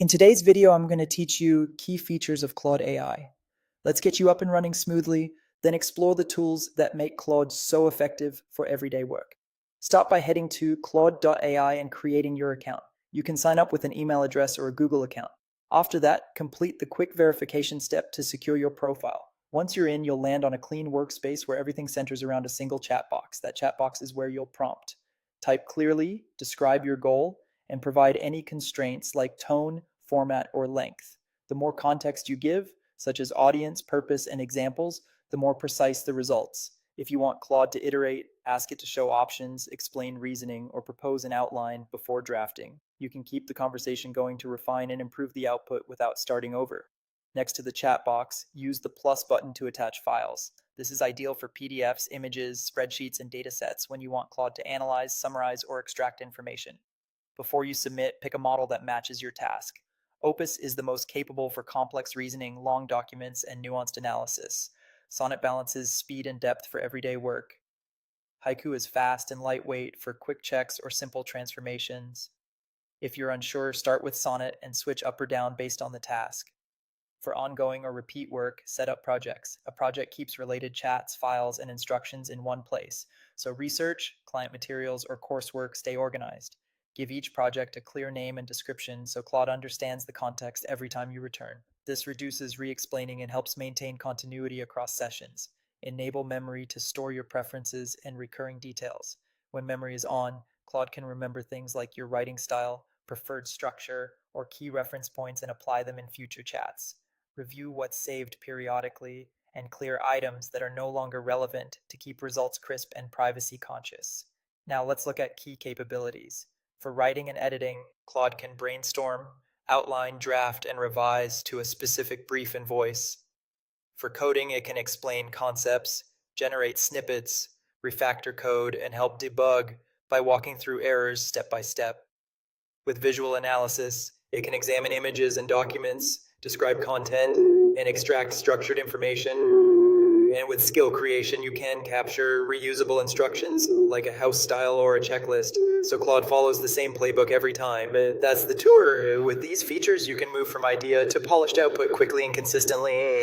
In today's video, I'm going to teach you key features of Claude AI. Let's get you up and running smoothly, then explore the tools that make Claude so effective for everyday work. Start by heading to claude.ai and creating your account. You can sign up with an email address or a Google account. After that, complete the quick verification step to secure your profile. Once you're in, you'll land on a clean workspace where everything centers around a single chat box. That chat box is where you'll prompt. Type clearly, describe your goal, and provide any constraints like tone, format, or length. The more context you give, such as audience, purpose, and examples, the more precise the results. If you want Claude to iterate, ask it to show options, explain reasoning, or propose an outline before drafting. You can keep the conversation going to refine and improve the output without starting over. Next to the chat box, use the plus button to attach files. This is ideal for PDFs, images, spreadsheets, and datasets when you want Claude to analyze, summarize, or extract information. Before you submit, pick a model that matches your task. Opus is the most capable for complex reasoning, long documents, and nuanced analysis. Sonnet balances speed and depth for everyday work. Haiku is fast and lightweight for quick checks or simple transformations. If you're unsure, start with Sonnet and switch up or down based on the task. For ongoing or repeat work, set up projects. A project keeps related chats, files, and instructions in one place, so research, client materials, or coursework stay organized. Give each project a clear name and description so Claude understands the context every time you return. This reduces re-explaining and helps maintain continuity across sessions. Enable memory to store your preferences and recurring details. When memory is on, Claude can remember things like your writing style, preferred structure, or key reference points and apply them in future chats. Review what's saved periodically, and clear items that are no longer relevant to keep results crisp and privacy conscious. Now let's look at key capabilities. For writing and editing, Claude can brainstorm, outline, draft, and revise to a specific brief and voice. For coding, it can explain concepts, generate snippets, refactor code, and help debug by walking through errors step by step. With visual analysis, it can examine images and documents, describe content, and extract structured information. And with skill creation, you can capture reusable instructions, like a house style or a checklist, so Claude follows the same playbook every time. That's the tour. With these features, you can move from idea to polished output quickly and consistently.